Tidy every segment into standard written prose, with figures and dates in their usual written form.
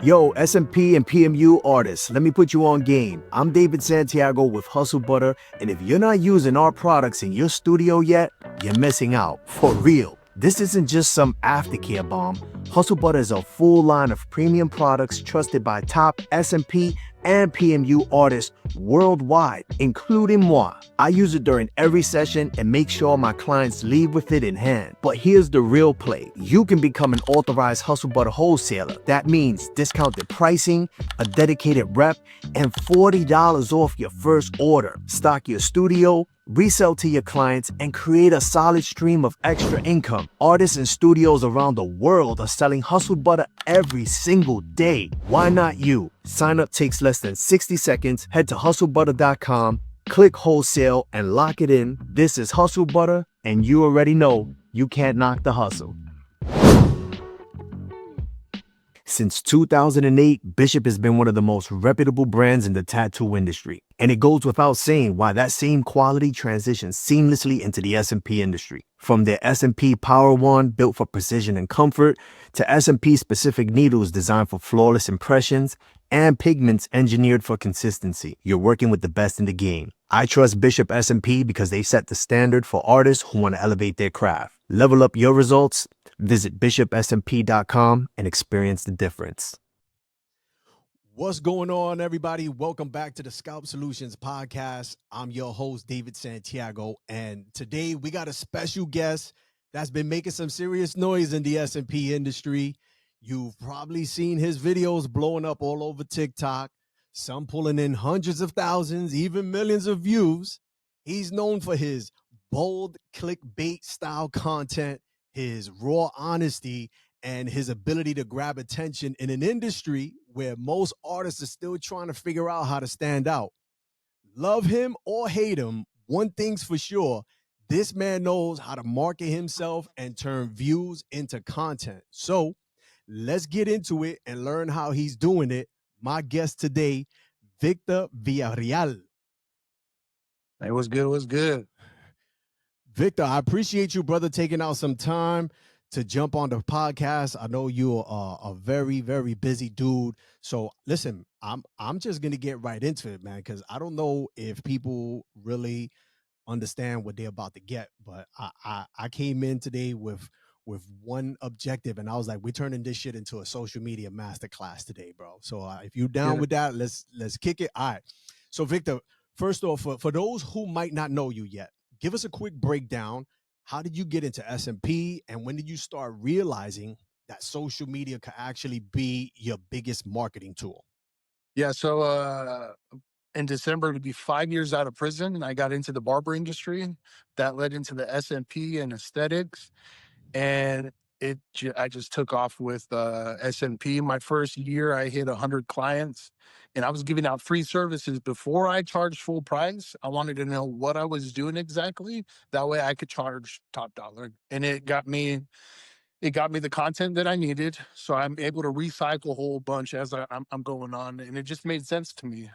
Yo, SMP and PMU artists, let me put you on game. I'm David Santiago with Hustle Butter, and if you're not using our products in your studio yet, you're missing out. For real. This isn't just some aftercare bomb. Hustle Butter is a full line of premium products trusted by top SMP and PMU artists worldwide, including moi. I use it during every session and make sure my clients leave with it in hand. But here's the real play. You can become an authorized Hustle Butter wholesaler. That means discounted pricing, a dedicated rep, and $40 off your first order. Stock your studio, resell to your clients, and create a solid stream of extra income. Artists and studios around the world are selling Hustle Butter every single day. Why not you? Sign up takes less than 60 seconds. Head to hustlebutter.com, click wholesale, and lock it in. This is Hustle Butter, and you already know you can't knock the hustle. Since 2008, Bishop has been one of the most reputable brands in the tattoo industry. And it goes without saying why that same quality transitions seamlessly into the SMP industry. From their SMP Power Wand built for precision and comfort, to SMP specific needles designed for flawless impressions, and pigments engineered for consistency, you're working with the best in the game. I trust Bishop SMP because they set the standard for artists who want to elevate their craft. Level up your results. Visit bishopsmp.com and experience the difference. What's going on, everybody? Welcome back to the Scalp Solutions podcast. I'm your host, David Santiago, and today we got a special guest that's been making some serious noise in the SMP industry. You've probably seen his videos blowing up all over TikTok, some pulling in hundreds of thousands, even millions of views. He's known for his bold clickbait style content, his raw honesty, and his ability to grab attention in an industry where most artists are still trying to figure out how to stand out. Love him or hate him, one thing's for sure, this man knows how to market himself and turn views into content. So let's get into it and learn how he's doing it. My guest today, Victor Villarreal. Hey, what's good? What's good? Victor, I appreciate you, brother, taking out some time to jump on the podcast. I know you're a very, very busy dude. So listen, I'm just gonna get right into it, man, because I don't know if people really understand what they're about to get. But I came in today with one objective, and I was like, we're turning this shit into a social media masterclass today, bro. So if you're down with that, let's kick it. All right. So Victor, first off, for those who might not know you yet, give us a quick breakdown. How did you get into SMP, and when did you start realizing that social media could actually be your biggest marketing tool? Yeah, so in December, to be 5 years out of prison, I got into the barber industry. That led into the SMP and aesthetics, and I just took off with SMP. My first year, I hit 100 clients, and I was giving out free services before I charged full price. I wanted to know what I was doing exactly. That way, I could charge top dollar, and it got me the content that I needed, so I'm able to recycle a whole bunch as I'm going on, and it just made sense to me.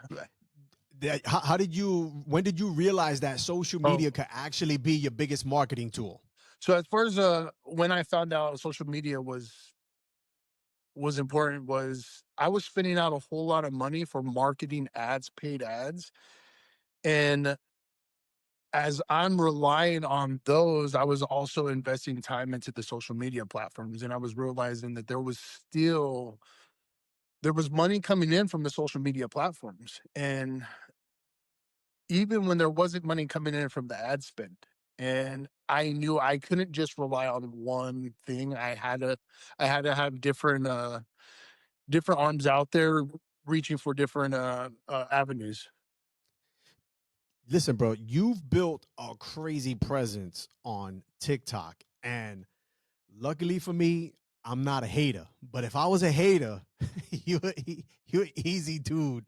How did you? When did you realize that social Oh, media could actually be your biggest marketing tool? so as far as when I found out social media was important, was I was spending out a whole lot of money for marketing ads, paid ads, and as I'm relying on those, I was also investing time into the social media platforms, and I was realizing that there was money coming in from the social media platforms, and even when there wasn't money coming in from the ad spend. And I knew I couldn't just rely on one thing. I had to have different arms out there reaching for different avenues. Listen, bro, you've built a crazy presence on TikTok. And luckily for me, I'm not a hater. But if I was a hater, you're an easy dude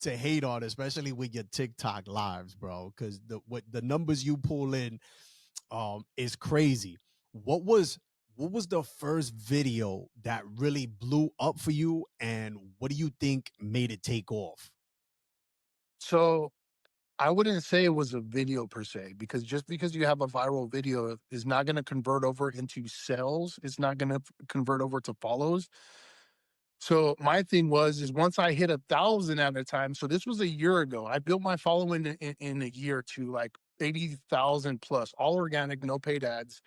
to hate on, especially with your TikTok lives, bro. Because the numbers you pull in is crazy. What was what was the first video that really blew up for you, and what do you think made it take off? So I wouldn't say it was a video per se, because just because you have a viral video is not going to convert over into sales. It's not going to convert over to follows. So my thing is once I hit 1,000 at a time. So this was a year ago. I built my following in a year to like 80,000 plus, all organic, no paid ads.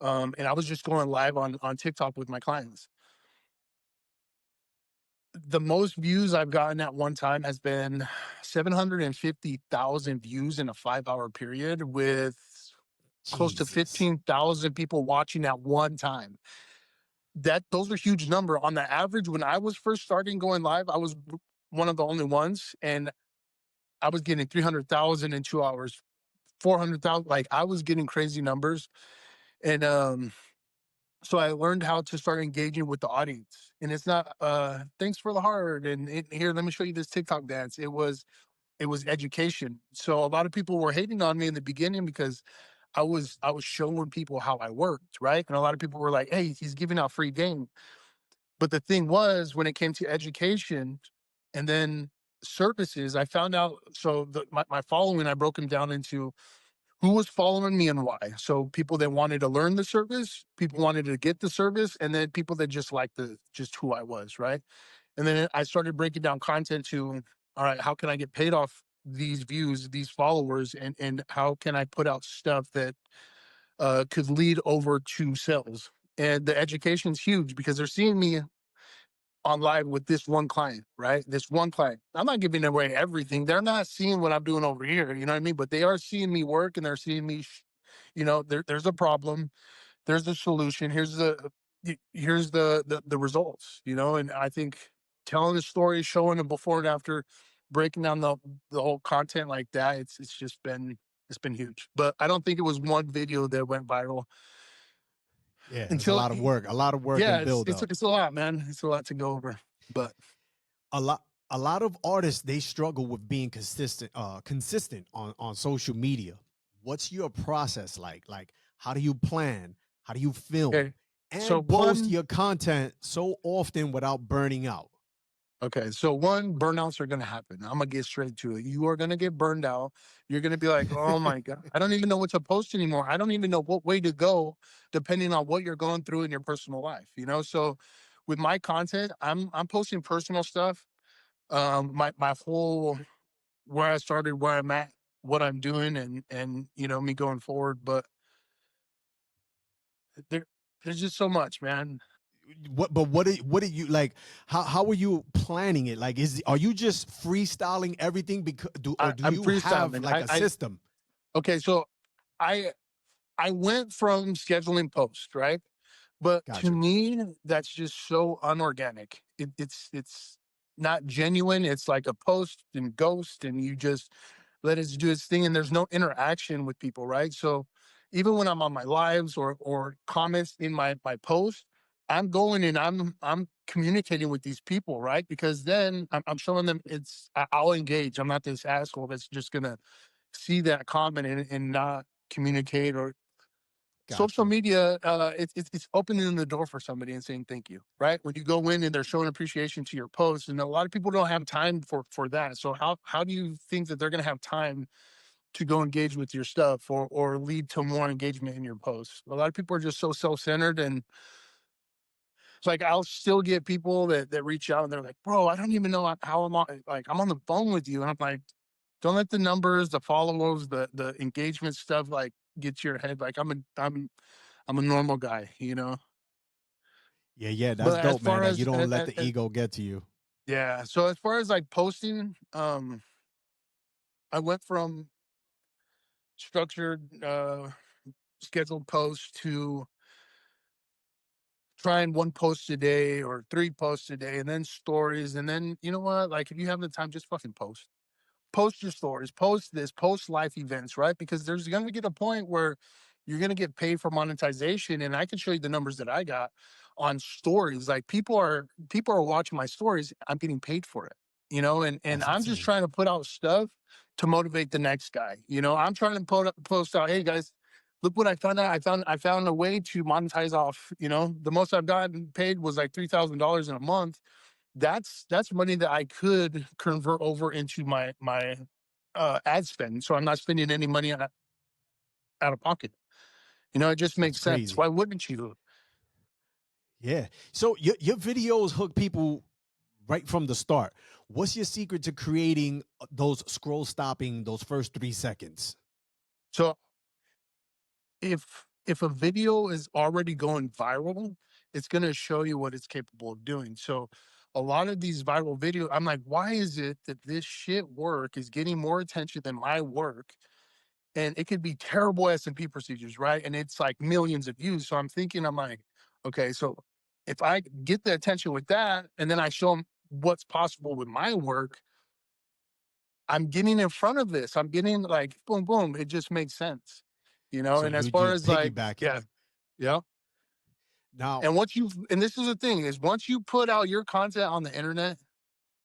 And I was just going live on TikTok with my clients. The most views I've gotten at one time has been 750,000 views in a 5-hour period with close to Jesus. 15,000 people watching at one time. Those are huge number. On the average, when I was first starting going live, I was one of the only ones, and I was getting 300,000 in 2 hours, 400,000. Like I was getting crazy numbers, and so I learned how to start engaging with the audience. And it's not thanks for the heart and here, let me show you this TikTok dance. It was education. So a lot of people were hating on me in the beginning because I was showing people how I worked, right? And a lot of people were like, "Hey, he's giving out free game." But the thing was, when it came to education and then services, I found out. So my following, I broke them down into who was following me and why. So people that wanted to learn the service, people wanted to get the service, and then people that just liked just who I was, right? And then I started breaking down content to, all right, how can I get paid off these views, these followers, and how can I put out stuff that could lead over to sales? And the education is huge because they're seeing me on live with this one client, right? This one client. I'm not giving away everything. They're not seeing what I'm doing over here. You know what I mean? But they are seeing me work and they're seeing me, there's a problem. There's a solution. Here's the results, and I think telling the story, showing the before and after, breaking down the whole content like that, it's been huge. But I don't think it was one video that went viral Yeah, it's until a lot of work yeah, and it's build it's up. it's a lot, man. It's a lot to go over. But A lot a lot of artists, they struggle with being consistent on social media. What's your process like? Like, how do you plan? How do you film okay. So and post one your content so often without burning out? Okay, so one, burnouts are gonna happen. I'm gonna get straight to it. You are gonna get burned out. You're gonna be like, oh my God, I don't even know what to post anymore. I don't even know what way to go, depending on what you're going through in your personal life. So with my content, I'm posting personal stuff. My whole where I started, where I'm at, what I'm doing, and me going forward. But there there's just so much, man. What are you like? How are you planning it? Like, are you just freestyling everything because do I'm you have freestyling. like a system? Okay, so I I went from scheduling posts, right? But Got to you. me, that's just so unorganic. It's not genuine. It's like a post and ghost, and you just let it do its thing, and there's no interaction with people, right? So even when I'm on my lives or comments in my post, I'm going and I'm communicating with these people, right? Because then I'm showing them I'll engage. I'm not this asshole that's just gonna see that comment and not communicate or Got social you. media. It's opening the door for somebody and saying thank you, right? When you go in and they're showing appreciation to your post, and a lot of people don't have time for that. So how do you think that they're going to have time to go engage with your stuff or lead to more engagement in your posts? A lot of people are just so self-centered, and it's like I'll still get people that reach out and they're like, bro, I don't even know how long, like I'm on the phone with you, and I'm like, don't let the numbers, the followers, the engagement stuff like get to your head. Like I'm a normal guy. Yeah, that's But as dope, man. far That you as, don't let the ego get to you. yeah, so as far as like posting, I went from structured, scheduled posts to trying one post a day or three posts a day, and then stories, and then you know what? Like if you have the time, just fucking post your stories, post this, post life events, right? Because there's going to get a point where you're going to get paid for monetization. And I can show you the numbers that I got on stories. Like people are watching my stories. I'm getting paid for it, and That's I'm just insane. trying to put out stuff to motivate the next guy. I'm trying to post out, hey guys, look what I found out. I found a way to monetize off, the most I've gotten paid was like $3,000 in a month. That's money that I could convert over into my ad spend. So I'm not spending any money out of pocket. It just That's makes sense. crazy. Why wouldn't you? Yeah. So your videos hook people right from the start. What's your secret to creating those scroll stopping, those first 3 seconds? So if a video is already going viral, it's going to show you what it's capable of doing. So a lot of these viral videos, I'm like, why is it that this shit work is getting more attention than my work? And it could be terrible SMP procedures, right? And it's like millions of views. So I'm thinking, I'm like, okay, so if I get the attention with that, and then I show them what's possible with my work, I'm getting in front of this. I'm getting like boom, boom. It just makes sense, So And as you're far just as like, piggybacking. yeah, yeah. Now, And and this is the thing is once you put out your content on the internet,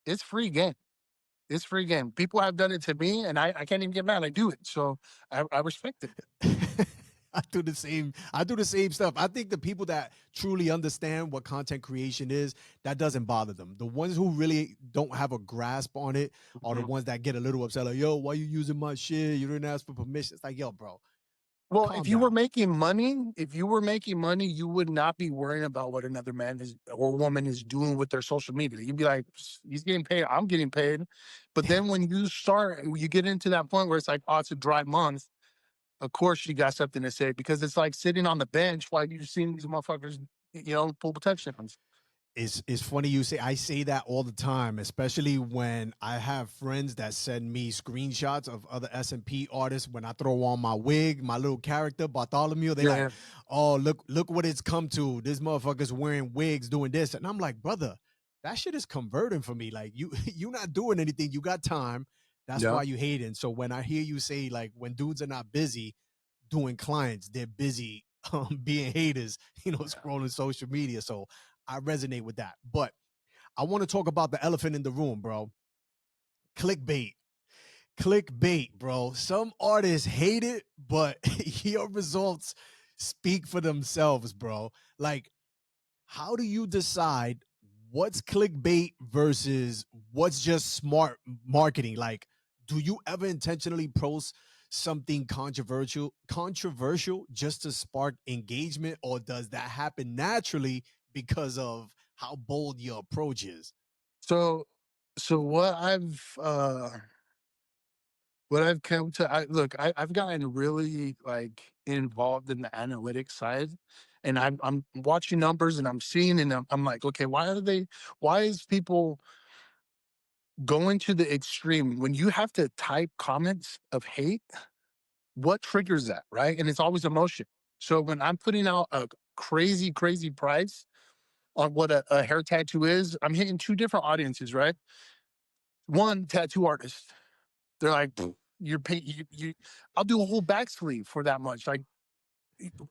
it's free game. It's free game. People have done it to me and I can't even get mad. I do it. So I respect it. I do the same. I do the same stuff. I think the people that truly understand what content creation is, that doesn't bother them. The ones who really don't have a grasp on it are the Mhm. ones that get a little upset, like, yo, why you using my shit? You didn't ask for permission. It's like, yo, bro, Well, calm down. if you were making money, you would not be worrying about what another man is or woman is doing with their social media. You'd be like, he's getting paid, I'm getting paid. But then when you get into that point where it's like, oh, it's a dry month, of course you got something to say because it's like sitting on the bench while you're seeing these motherfuckers, pull touchdowns. It's funny you say I say that all the time, especially when I have friends that send me screenshots of other SMP artists when I throw on my wig, my little character Bartholomew. They like, Yeah. oh look what it's come to. This motherfucker's wearing wigs doing this, and I'm like, brother, that shit is converting for me. Like you not doing anything. You got time. That's Yeah. why you hating. So when I hear you say like when dudes are not busy doing clients, they're busy being haters, scrolling social media. So I resonate with that. But I want to talk about the elephant in the room, bro. Clickbait. Clickbait, bro. Some artists hate it, but your results speak for themselves, bro. Like, how do you decide what's clickbait versus what's just smart marketing? Like, do you ever intentionally post something controversial just to spark engagement, or does that happen naturally because of how bold your approach is? So so what I've come to, I've gotten really like involved in the analytics side, and I'm watching numbers and I'm seeing, and I'm like, okay, why is people going to the extreme when you have to type comments of hate? What triggers that, right? And it's always emotion. So when I'm putting out a crazy, crazy price on what a hair tattoo is, I'm hitting two different audiences, right? One, tattoo artist. They're like, "Pfft, you're paying I'll do a whole back sleeve for that much. Like,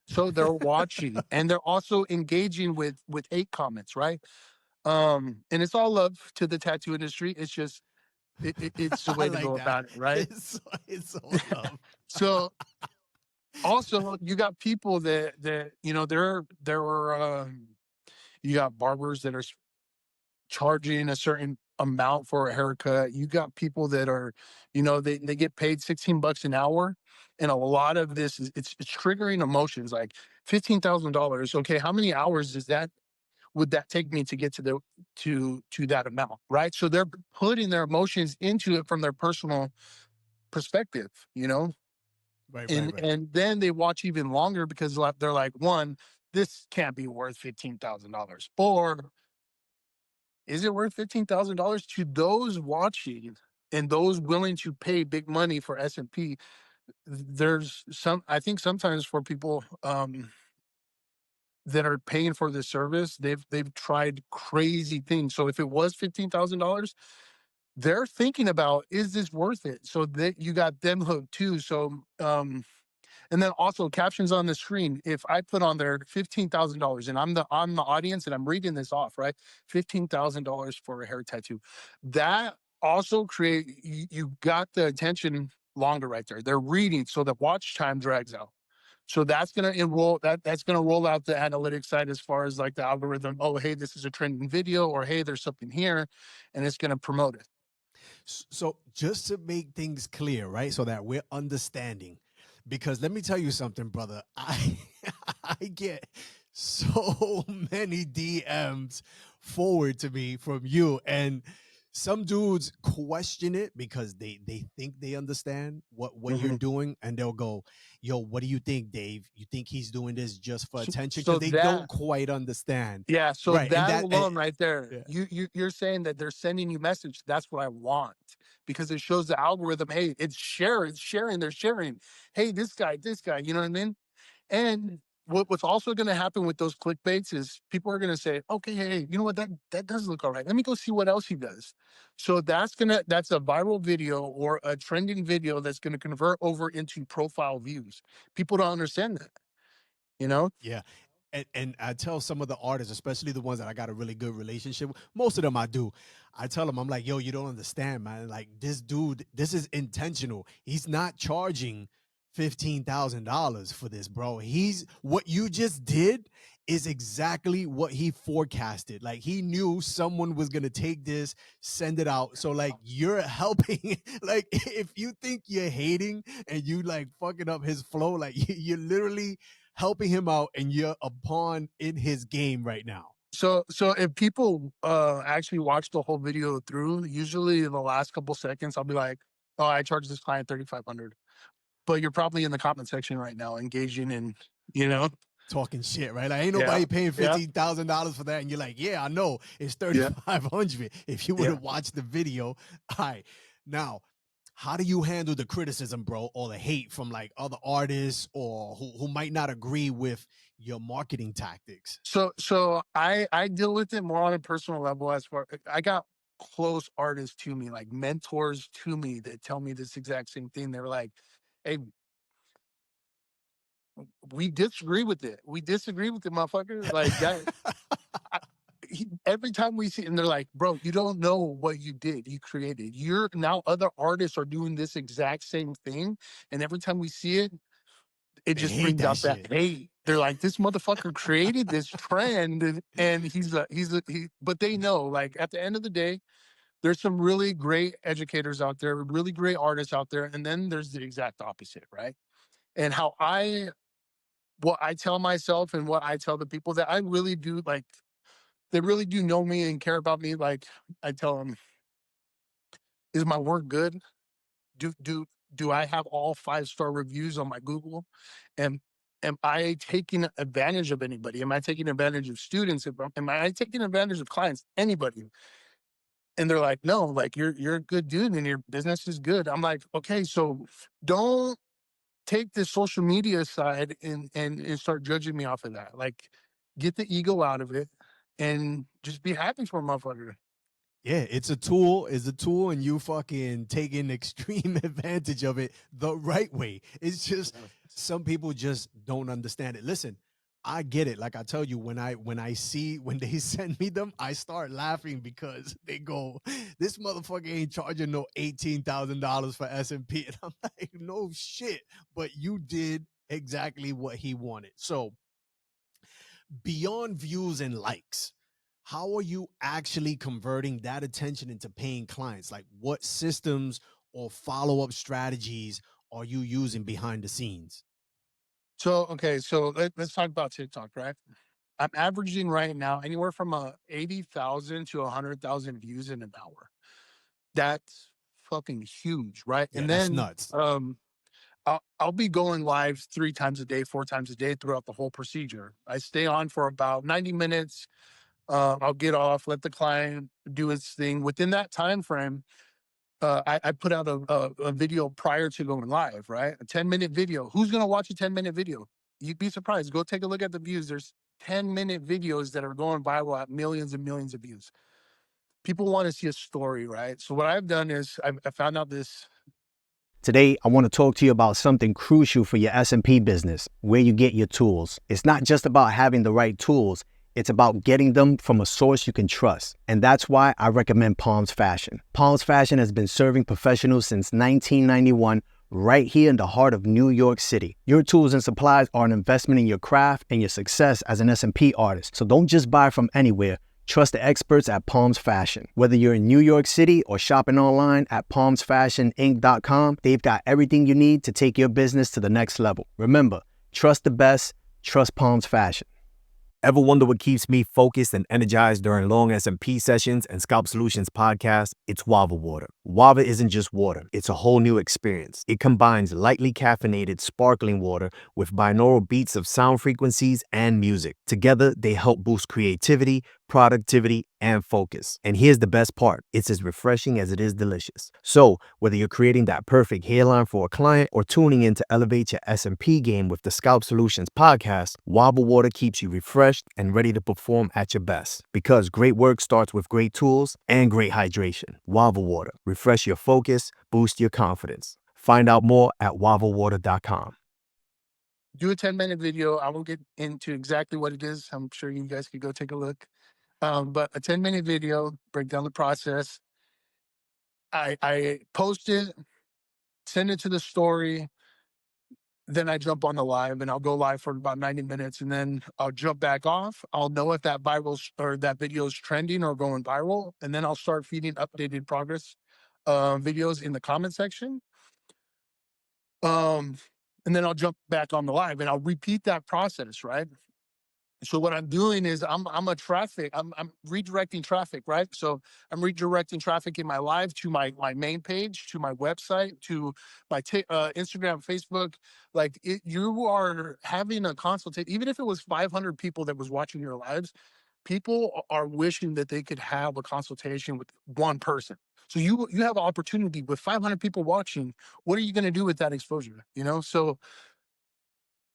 so they're watching and they're also engaging with hate comments, right? And it's all love to the tattoo industry. It's just it's the I way to go like that. about it, right? It's all love. So also you got people that there were you got barbers that are charging a certain amount for a haircut. You got people that are, they get paid $16 an hour. And a lot of this is it's triggering emotions like $15,000. Okay, how many hours would that take me to get to that amount? Right. So they're putting their emotions into it from their personal perspective. Right, right, And right. and then they watch even longer because they're like, one, this can't be worth $15,000. Or is it worth $15,000 to those watching and those willing to pay big money for SMP? There's I think sometimes for people that are paying for this service, they've tried crazy things. So if it was $15,000, they're thinking about, is this worth it? So that you got them hooked too. So and then also captions on the screen. If I put on there $15,000 and I'm the audience and I'm reading this off, right? $15,000 for a hair tattoo. That also you got the attention longer right there. They're reading, so the watch time drags out. So that's gonna enroll that's gonna roll out the analytics side as far as like the algorithm. Oh, hey, this is a trending video, or hey, there's something here, and it's gonna promote it. So just to make things clear, right? So that we're understanding, because let me tell you something, brother. I I get so many DMs forward to me from you. And some dudes question it because they think they understand what you're Mhm. doing, and they'll go, yo, what do you think, Dave? You think he's doing this just for So, attention? Because so they that don't quite understand. Yeah, so Right. And that that alone right there, yeah. you're saying that they're sending you message. That's what I want because it shows the algorithm. Hey, it's sharing, they're sharing. Hey, this guy. You know what I mean? And what's also going to happen with those clickbaits is people are going to say, okay, hey, you know what? That does look all right. Let me go see what else he does. So that's a viral video or a trending video that's going to convert over into profile views. People don't understand that, you know? Yeah. And I tell some of the artists, especially the ones that I got a really good relationship with, most of them I do. I tell them, I'm like, yo, you don't understand, man. Like, this dude, this is intentional. He's not charging $15,000 for this, bro. What you just did is exactly what he forecasted. Like, he knew someone was gonna take this, send it out. So, like, you're helping. Like, if you think you're hating and you like fucking up his flow, like you're literally helping him out, and you're a pawn in his game right now. So if people actually watch the whole video through, usually in the last couple seconds, I'll be like, "Oh, I charge this client 3,500." But you're probably in the comment section right now, engaging in, you know, Talking shit, right? Like, ain't yeah, nobody paying yeah, $15,000 for that. And you're like, yeah, I know it's yeah, 3,500 if you would yeah. have watched the video. All right. Now, how do you handle the criticism, bro, or the hate from like other artists or who might not agree with your marketing tactics? So I deal with it more on a personal level. As far I got close artists to me, like mentors to me, that tell me this exact same thing. They're like, "Hey, we disagree with it. We disagree with it, motherfucker. Like that." I, every time we see, and they're like, "Bro, you don't know what you did. You created. You're now other artists are doing this exact same thing, and every time we see it, it They just hate brings that out that shit. hate. They're like, this motherfucker created this trend, and but they know, like, at the end of the day, there's some really great educators out there, really great artists out there, and then there's the exact opposite, right? And what I tell myself and what I tell the people that I really do like, they really do know me and care about me. Like, I tell them, is my work good? Do do do I have all 5-star reviews on my Google? Am am I taking advantage of anybody? Am I taking advantage of students? Am I taking advantage of clients? Anybody? And they're like, no, like you're a good dude and your business is good. I'm like, okay, so don't take the social media side and start judging me off of that. Like, get the ego out of it and just be happy for a motherfucker. Yeah, it's a tool. It's a tool, and you fucking taking extreme advantage of it the right way. It's just some people just don't understand it. Listen, I get it. Like I tell you, when they send me them, I start laughing because they go, "This motherfucker ain't charging no $18,000 for SMP," and I'm like, "No shit," but you did exactly what he wanted. So beyond views and likes, how are you actually converting that attention into paying clients? Like, what systems or follow-up strategies are you using behind the scenes? So okay, so let's talk about TikTok, right? I'm averaging right now anywhere from 80,000 to 100,000 views in an hour. That's fucking huge, right? Yeah, And that's then nuts. I'll be going live 3 times a day, 4 times a day throughout the whole procedure. I stay on for about 90 minutes. I'll get off, let the client do its thing. Within that time frame, I put out a video prior to going live, right? A 10-minute video. Who's gonna watch a 10-minute video? You'd be surprised. Go take a look at the views. There's 10-minute videos that are going viral at millions and millions of views. People want to see a story, right? So what I've done is I found out this. Today, I want to talk to you about something crucial for your SMP business, where you get your tools. It's not just about having the right tools, it's about getting them from a source you can trust. And that's why I recommend Palms Fashion. Palms Fashion has been serving professionals since 1991, right here in the heart of New York City. Your tools and supplies are an investment in your craft and your success as an SMP artist. So don't just buy from anywhere. Trust the experts at Palms Fashion. Whether you're in New York City or shopping online at palmsfashioninc.com, they've got everything you need to take your business to the next level. Remember, trust the best, trust Palms Fashion. Ever wonder what keeps me focused and energized during long SMP sessions and Scalp Solutions podcast? It's WAVA Water. WAVA isn't just water, it's a whole new experience. It combines lightly caffeinated, sparkling water with binaural beats of sound frequencies and music. Together, they help boost creativity, productivity, and focus. And here's the best part, it's as refreshing as it is delicious. So, whether you're creating that perfect hairline for a client or tuning in to elevate your SMP game with the Scalp Solutions podcast, WAVA Water keeps you refreshed and ready to perform at your best. Because great work starts with great tools and great hydration. WAVA Water, refresh your focus, boost your confidence. Find out more at wavawater.com. Do a 10-minute video. I won't get into exactly what it is. I'm sure you guys could go take a look. But a 10-minute video, break down the process. I post it, send it to the story. Then I jump on the live and I'll go live for about 90 minutes and then I'll jump back off. I'll know if that or that video is trending or going viral. And then I'll start feeding updated progress videos in the comment section. And then I'll jump back on the live and I'll repeat that process, right? So what I'm doing is I'm redirecting traffic, right? So I'm redirecting traffic in my live to my main page, to my website, to my Instagram, Facebook. Like you are having a consultation, even if it was 500 people that was watching your lives, people are wishing that they could have a consultation with one person. So you have an opportunity with 500 people watching. What are you going to do with that exposure? You know, so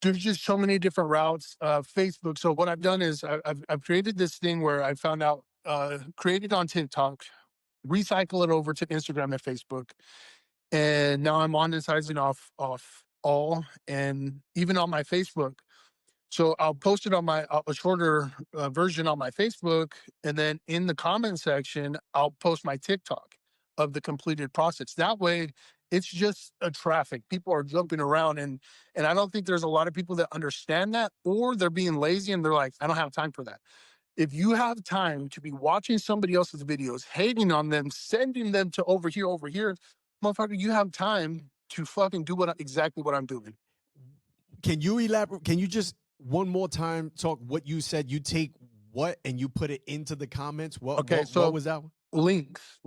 there's just so many different routes. Facebook. So what I've done is I've created this thing where I found out, created on TikTok, recycle it over to Instagram and Facebook, and now I'm monetizing off all and even on my Facebook. So I'll post it on my a shorter version on my Facebook, and then in the comment section, I'll post my TikTok of the completed process. That way, it's just a traffic. People are jumping around, and I don't think there's a lot of people that understand that, or they're being lazy and they're like, I don't have time for that. If you have time to be watching somebody else's videos, hating on them, sending them to over here, motherfucker, you have time to fucking do exactly what I'm doing. Can you elaborate? Can you just one more time talk what you said? You take what and you put it into the comments. Okay, What so was that one? links.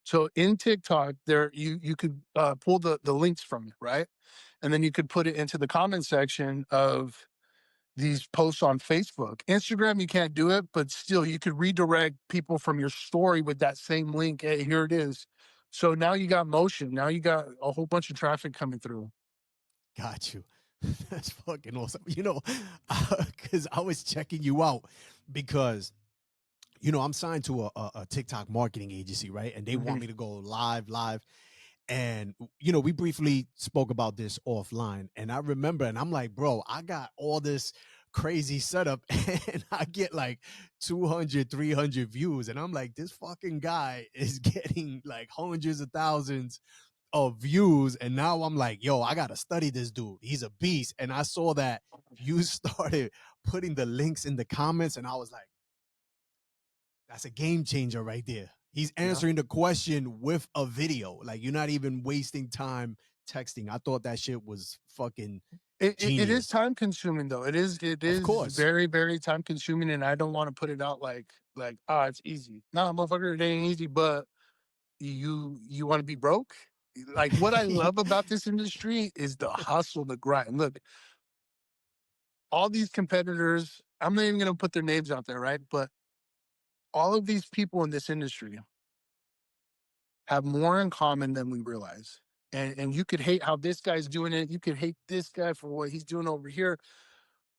So in TikTok, there you could pull the links from it, right? And then you could put it into the comment section of these posts on Facebook. Instagram, you can't do it, but still you could redirect people from your story with that same link. Hey, here it is. So now you got motion. Now you got a whole bunch of traffic coming through. Got you. That's fucking awesome. You know, because I was checking you out because I'm signed to a TikTok marketing agency, right? And they want me to go live. And we briefly spoke about this offline. And I remember, and I'm like, bro, I got all this crazy setup and I get like 200, 300 views. And I'm like, this fucking guy is getting like hundreds of thousands of views. And now I'm like, yo, I gotta study this dude. He's a beast. And I saw that you started putting the links in the comments, and I was like, that's a game changer right there. He's answering the question with a video. Like, you're not even wasting time texting. I thought that shit was fucking It is genius. time consuming though. It Of is course. very, very time consuming, and I don't want to put it out like it's easy. No, motherfucker, it ain't easy, but you want to be broke? Like what I love about this industry is the hustle, the grind. Look, all these competitors, I'm not even gonna put their names out there, right? But all of these people in this industry have more in common than we realize. And you could hate how this guy's doing it. You could hate this guy for what he's doing over here.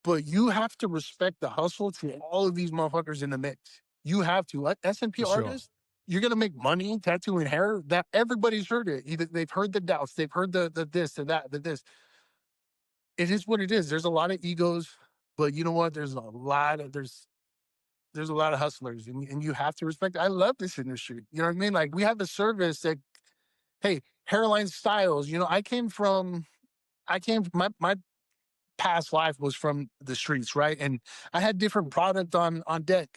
But you have to respect the hustle to all of these motherfuckers in the mix. You have to. Like SMP For sure. artists, you're gonna make money tattooing hair. That everybody's heard it. Either they've heard the doubts, they've heard the this, the that, the this. It is what it is. There's a lot of egos, but you know what? There's a lot of hustlers, and you have to respect it. I love this industry. You know what I mean? Like we have a service that, hey, hairline styles. You know, my past life was from the streets, right? And I had different product on deck.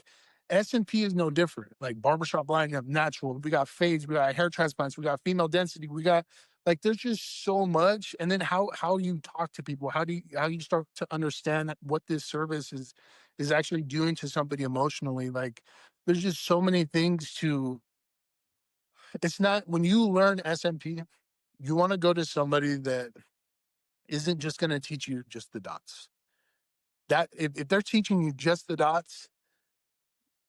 SMP is no different. Like barbershop line, you have natural. We got fades, we got hair transplants, we got female density, we got like there's just so much. And then how you talk to people, how you start to understand what this service is actually doing to somebody emotionally. Like there's just so many things to, it's not, when you learn SMP, you want to go to somebody that isn't just going to teach you just the dots. That if they're teaching you just the dots,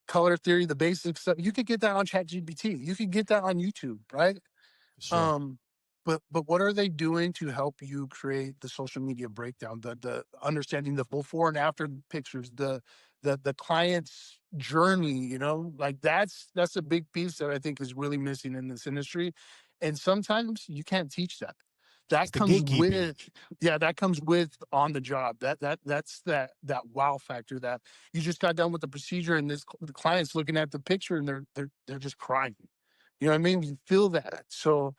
color theory, the basic stuff, you could get that on ChatGPT. You could get that on YouTube, right? Sure. Um, but what are they doing to help you create the social media breakdown, the understanding the before and after pictures, the client's journey, you know, like that's a big piece that I think is really missing in this industry. And sometimes you can't teach that. It's That the comes gatekeeping. with, yeah, that comes with on the job. That's that wow factor that you just got done with the procedure and the client's looking at the picture and they're just crying. You know what I mean? You feel that. So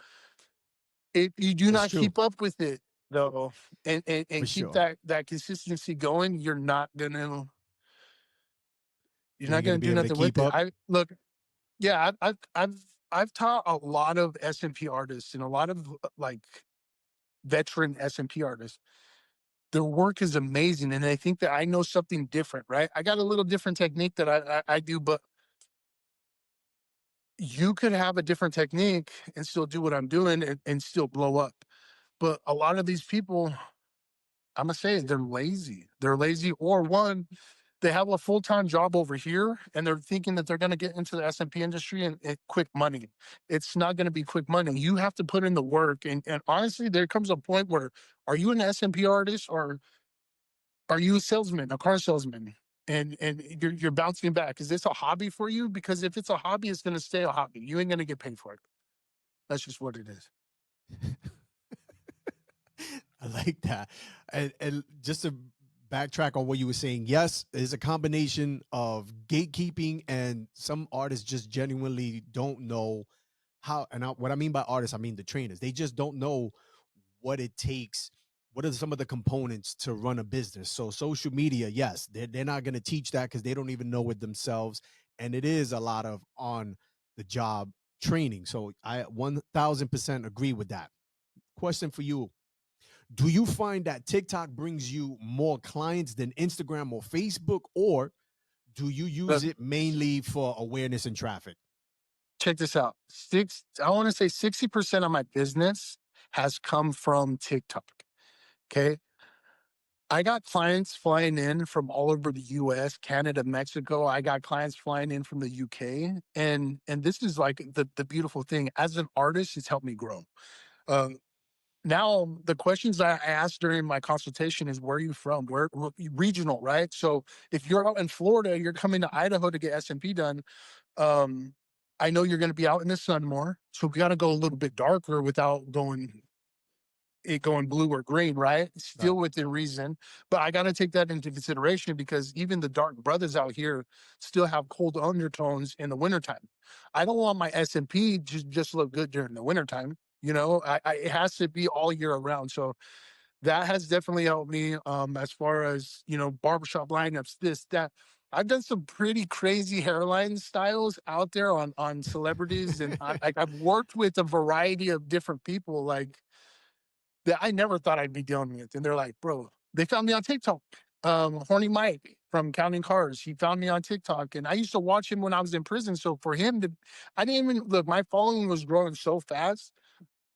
if you do It's not true. keep up with it though, For and keep sure. that consistency going, you're Are not you going to gonna be do able to nothing with keep it. up? I look, yeah, I've taught a lot of SMP artists and a lot of like veteran SMP artists. Their work is amazing, and they think that I know something different, right? I got a little different technique that I do, but you could have a different technique and still do what I'm doing and still blow up. But a lot of these people, I'm gonna say it, they're lazy. They're lazy, or one, they have a full-time job over here and they're thinking that they're gonna get into the SMP industry and quick money. It's not gonna be quick money. You have to put in the work. And honestly, there comes a point where, are you an SMP artist or are you a salesman, a car salesman? And you're bouncing back. Is this a hobby for you? Because if it's a hobby, it's gonna stay a hobby. You ain't gonna get paid for it. That's just what it is. I like that. And just to backtrack on what you were saying, yes, it's a combination of gatekeeping and some artists just genuinely don't know how. And what I mean by artists, I mean the trainers. They just don't know what it takes. What are some of the components to run a business? So social media, yes, they're not going to teach that because they don't even know it themselves. And it is a lot of on the job training. So I 1000% agree with that. Question for you: do you find that TikTok brings you more clients than Instagram or Facebook, or do you use But it mainly for awareness and traffic? check this out. I want to say 60% of my business has come from TikTok. Okay. I got clients flying in from all over the US, Canada, Mexico. I got clients flying in from the UK. And this is like the beautiful thing. As an artist, it's helped me grow. Um, Now the questions I asked during my consultation is, where are you from? Where regional, right? So if you're out in Florida, you're coming to Idaho to get SMP done. Um, I know you're going to be out in the sun more, so we got to go a little bit darker without going blue or green, right? Right. Still within reason, but I got to take that into consideration because even the dark brothers out here still have cold undertones in the wintertime. I don't want my SMP to just look good during the wintertime. You know, it has to be all year around. So that has definitely helped me. As far as, you know, barbershop lineups, this, that. I've done some pretty crazy hairline styles out there on celebrities, and I've worked with a variety of different people. Like that I never thought I'd be dealing with. And they're like, bro, they found me on TikTok. Horny Mike from Counting Cars, he found me on TikTok. And I used to watch him when I was in prison. So for him to, I didn't even look, my following was growing so fast.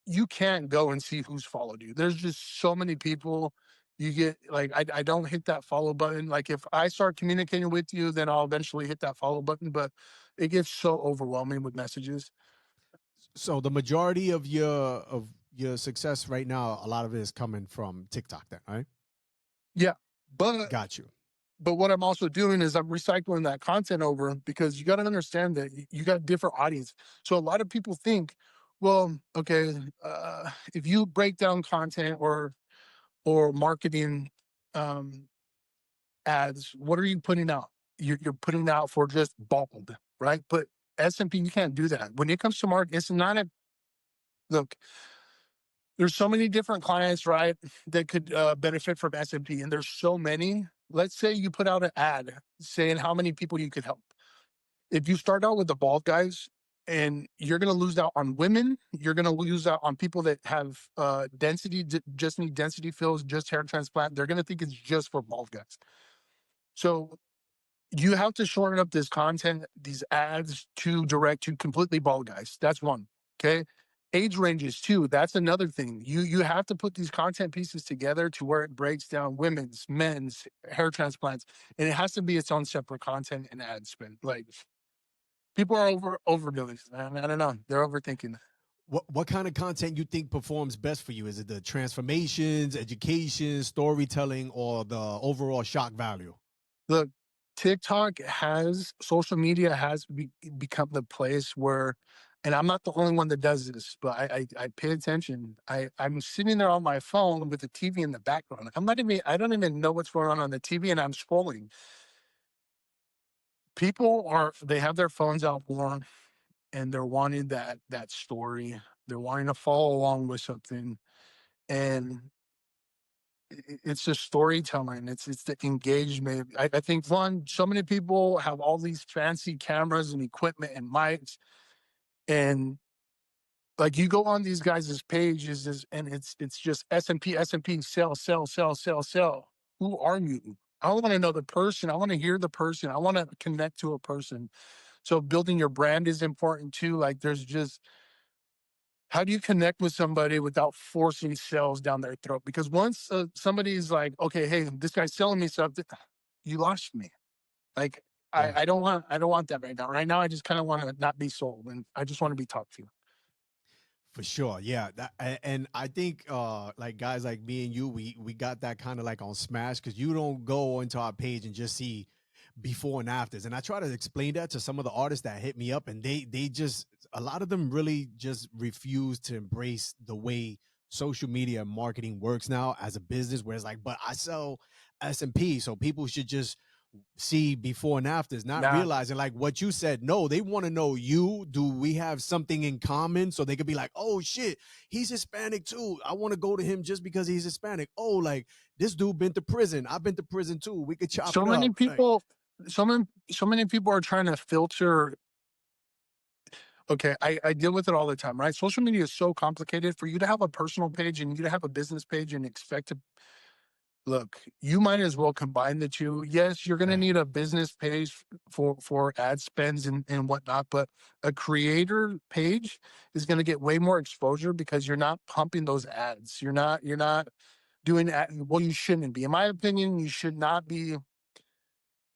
You can't go and see who's followed you. There's just so many people. You get like, I don't hit that follow button. Like if I start communicating with you, then I'll eventually hit that follow button. But it gets so overwhelming with messages. So the majority of your success right now, a lot of it is coming from TikTok, then, right? Yeah. But Got you. But what I'm also doing is I'm recycling that content over because you got to understand that you got a different audience. So a lot of people think, well, okay, if you break down content or marketing um, ads, what are you putting out? You're putting out for just bald, right? But SMP, you can't do that. When it comes to market, it's not a look. There's so many different clients, right, that could benefit from SMP, and there's so many. Let's say you put out an ad saying how many people you could help. If you start out with the bald guys, and you're going to lose out on women, you're going to lose out on people that have density, just need density fills, just hair transplant. They're going to think it's just for bald guys. So You have to shorten up this content, these ads to direct to completely bald guys. That's one. Okay. Age ranges too. That's another thing. You have to put these content pieces together to where it breaks down women's, men's, hair transplants, and it has to be its own separate content and ad spend. Like people are overdoing this, man. I don't know. They're overthinking. What kind of content you think performs best for you? Is it the transformations, education, storytelling, or the overall shock value? Look, social media has become the place where, and I'm not the only one that does this, but I pay attention. I'm sitting there on my phone with the TV in the background. I don't even know what's going on the TV, and I'm scrolling. They have their phones out more, and they're wanting that story. They're wanting to follow along with something, and it's just storytelling. It's the engagement. I think one, so many people have all these fancy cameras and equipment and mics, and like you go on these guys' pages and it's just SMP, sell, sell, sell, sell, sell. Who are you? I want to know the person. I want to hear the person. I want to connect to a person. So building your brand is important too. Like there's just, how do you connect with somebody without forcing sales down their throat? Because once somebody's like, okay, hey, this guy's selling me something, you lost me. Like Yeah. I don't want that right now. Right now, I just kind of want to not be sold, and I just want to be talked to. For sure, yeah. And I think like guys like me and you, we got that kind of like on Smash, because you don't go into our page and just see before and afters. And I try to explain that to some of the artists that hit me up, and they just, a lot of them really just refuse to embrace the way social media marketing works now as a business, where it's like, but I sell SMP, so people should just see before and afters, not Nah, realizing like what you said. No, they want to know you. Do we have something in common? So they could be like, oh shit, he's Hispanic too. I want to go to him just because he's Hispanic. Oh, like this dude been to prison. I've been to prison too. We could chop so it many up. Like, people, so many people are trying to filter. Okay, I deal with it all the time, right? Social media is so complicated. For you to have a personal page and you to have a business page and expect to look, you might as well combine the two. Yes, you're going to yeah, need a business page for ad spends and whatnot, but a creator page is going to get way more exposure because you're not pumping those ads. You're not doing well. You shouldn't be, in my opinion. You should not be.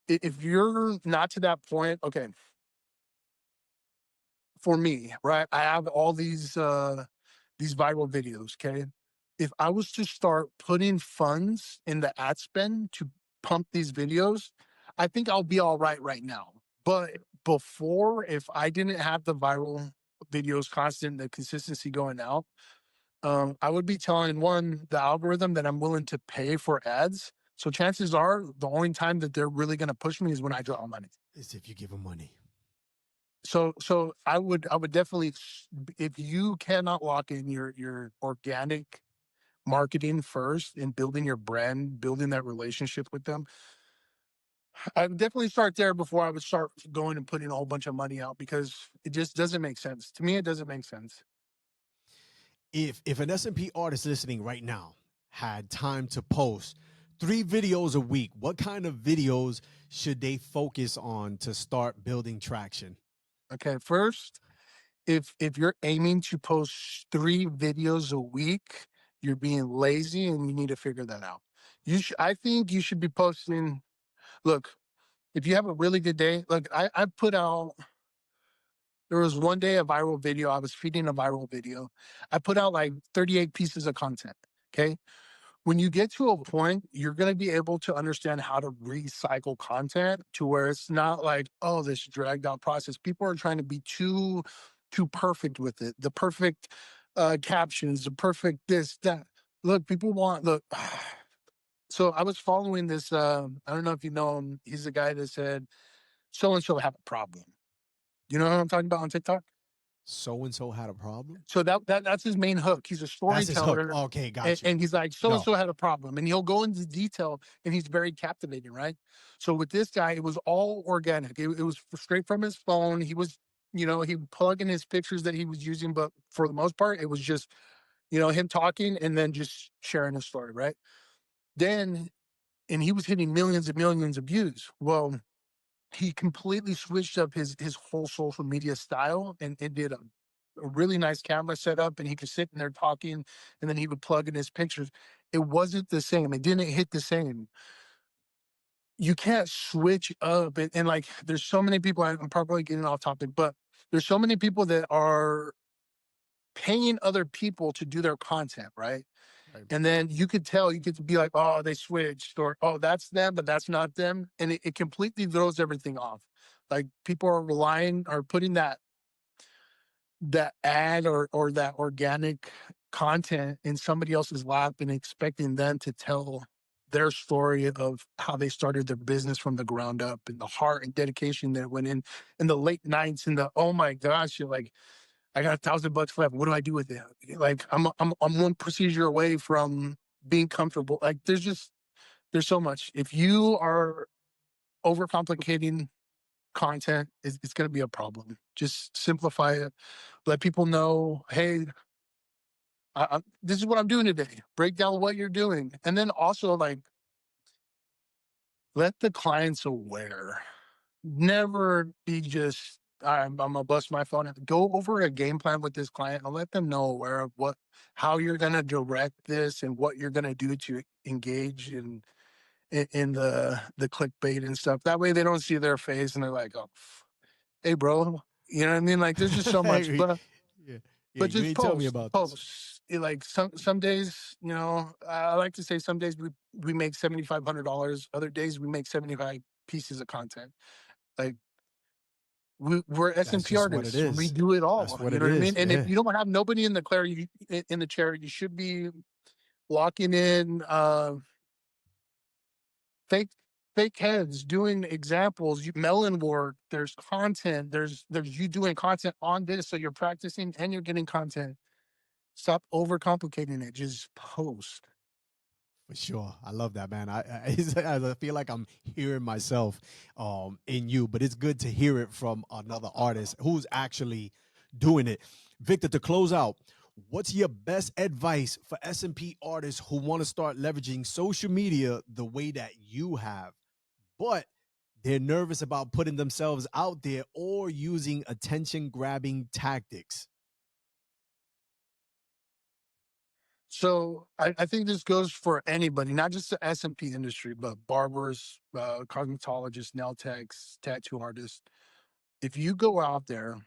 If you're not to that point, okay. For me, right? I have all these viral videos. Okay, if I was to start putting funds in the ad spend to pump these videos, I think I'll be all right now. But before, if I didn't have the viral videos constant, the consistency going out, I would be telling the algorithm that I'm willing to pay for ads. So chances are the only time that they're really going to push me is when I draw money. as if you give them money. So I would definitely, if you cannot lock in your organic marketing first and building your brand, building that relationship with them, I would definitely start there before I would start going and putting a whole bunch of money out, because it just doesn't make sense. To me, it doesn't make sense. If an SMP artist listening right now had time to post 3 videos a week, what kind of videos should they focus on to start building traction? Okay, first, if you're aiming to post 3 videos a week, you're being lazy and you need to figure that out. I think you should be posting. Look, if you have a really good day, look, I put out, there was one day a viral video. I was feeding a viral video. I put out like 38 pieces of content. Okay. When you get to a point, you're going to be able to understand how to recycle content to where it's not like, oh, this dragged out process. People are trying to be too perfect with it. The perfect captions, the perfect this, that. Look, people want, look. So I was following this. I don't know if you know him. He's the guy that said, so and so have a problem. You know what I'm talking about on TikTok? So and so had a problem. So that's his main hook. He's a That's his hook. storyteller, Okay, and, got you. and he's like, so and No, so had a problem, and he'll go into detail, and he's very captivating, right? So with this guy, it was all organic. It was straight from his phone. He was, he would plug in his pictures that he was using, but for the most part, it was just, him talking and then just sharing his story, right? Then, and he was hitting millions and millions of views. Well, he completely switched up his whole social media style and did a really nice camera setup, and he could sit in there talking, and then he would plug in his pictures. It wasn't the same. It didn't hit the same. You can't switch up, and like there's so many people. I'm probably getting off topic, but there's so many people that are paying other people to do their content, right? Right. And then you could tell, you could be like, oh, they switched, or oh, that's them, but that's not them. And it completely throws everything off. Like people are relying or putting that ad or that organic content in somebody else's lap and expecting them to tell their story of how they started their business from the ground up and the heart and dedication that went in the late nights and the, oh my gosh, you're like, I got $1,000 left. What do I do with it? Like I'm one procedure away from being comfortable. Like there's so much. If you are overcomplicating content, it's going to be a problem. Just simplify it. Let people know, hey, this is what I'm doing today. Break down what you're doing, and then also like let the clients aware. Never be just I'm gonna bust my phone. Go over a game plan with this client and let them know aware of how you're gonna direct this and what you're gonna do to engage in the clickbait and stuff. That way they don't see their face and they're like, oh, hey, bro. You know what I mean? Like there's just so much, yeah, yeah. but You just ain't tell me about this. posts. Like some days, I like to say some days we make $7,500. Other days we make 75 pieces of content. Like we're That's SMP just what it artists. We is. do it That's all. what You it know what I mean? is. And if Yeah. you don't have nobody in the chair, you should be locking in fake fake heads doing examples. Melon work. There's content. There's you doing content on this, so you're practicing and you're getting content. Stop overcomplicating it. Just post. For sure, I love that, man. I feel like I'm hearing myself in you, but it's good to hear it from another artist who's actually doing it. Victor, to close out, what's your best advice for SMP artists who want to start leveraging social media the way that you have, but they're nervous about putting themselves out there or using attention grabbing tactics? So I think this goes for anybody, not just the SMP industry, but barbers, cosmetologists, nail techs, tattoo artists. If you go out there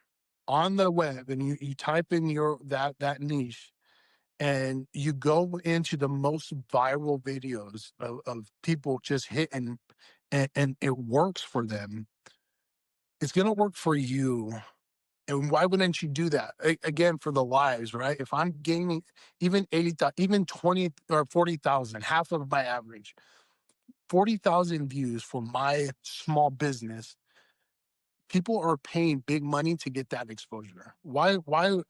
on the web and you type in that niche and you go into the most viral videos of people just hitting and it works for them, it's gonna work for you. And why wouldn't you do that? Again, for the lives, right? If I'm gaining even 80,000, even 20 or 40,000, half of my average, 40,000 views for my small business, people are paying big money to get that exposure. Why,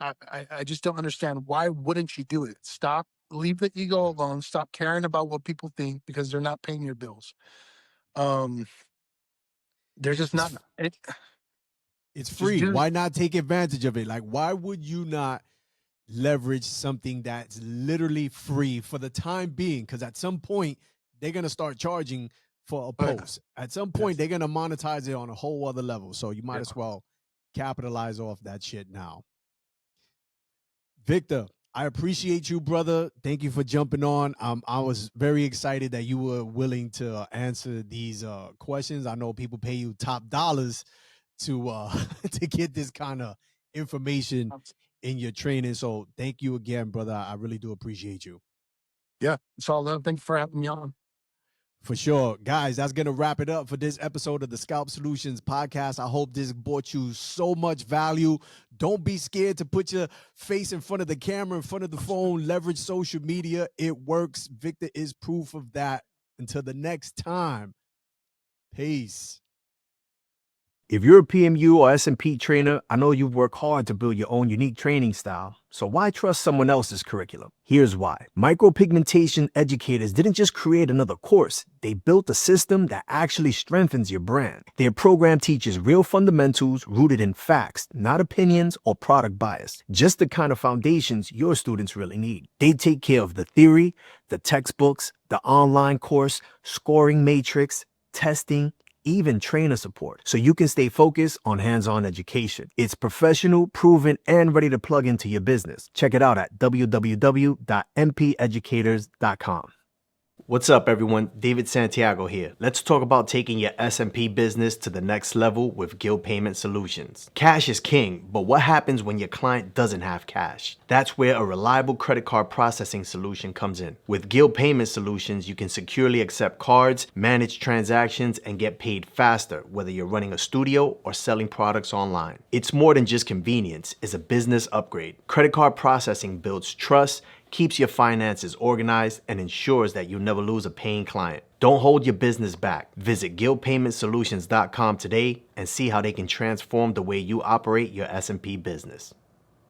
I just don't understand. Why wouldn't you do it? Stop, leave the ego Yeah. alone. Stop caring about what people think because they're not paying your bills. Um, they're just It's not, it's just free. do Why not take advantage of it? Like, why would you not leverage something that's literally free for the time being? Because at some point, they're going to start charging for a it. post. At some Yeah. point, they're going to monetize it on a whole other level. So you might Yeah. as well capitalize off that shit now. Victor, I appreciate you, brother. Thank you for jumping on. I was very excited that you were willing to answer these questions. I know people pay you top dollars to to get this kind of information in your training. So thank you again, brother. I really do appreciate you. Yeah. It's all love. Thank you for having me on. For sure. Guys, that's going to wrap it up for this episode of the Scalp Solutions podcast. I hope this brought you so much value. Don't be scared to put your face in front of the camera, in front of the phone. Leverage social media. It works. Victor is proof of that. Until the next time, peace. If you're a PMU or SMP trainer, I know you've worked hard to build your own unique training style. So why trust someone else's curriculum? Here's why. Micropigmentation educators didn't just create another course. They built a system that actually strengthens your brand. Their program teaches real fundamentals rooted in facts, not opinions or product bias. Just the kind of foundations your students really need. They take care of the theory, the textbooks, the online course, scoring matrix, testing, even trainer support, so you can stay focused on hands-on education. It's professional, proven, and ready to plug into your business. Check it out at www.mpeducators.com. What's up, everyone? David Santiago here. Let's talk about taking your SMP business to the next level with Guild Payment Solutions. Cash is king, but what happens when your client doesn't have cash? That's where a reliable credit card processing solution comes in. With Guild Payment Solutions, you can securely accept cards, manage transactions, and get paid faster, whether you're running a studio or selling products online. It's more than just convenience, it's a business upgrade. Credit card processing builds trust, keeps your finances organized, and ensures that you'll never lose a paying client. Don't hold your business back. Visit guildpaymentsolutions.com today and see how they can transform the way you operate your SMP business.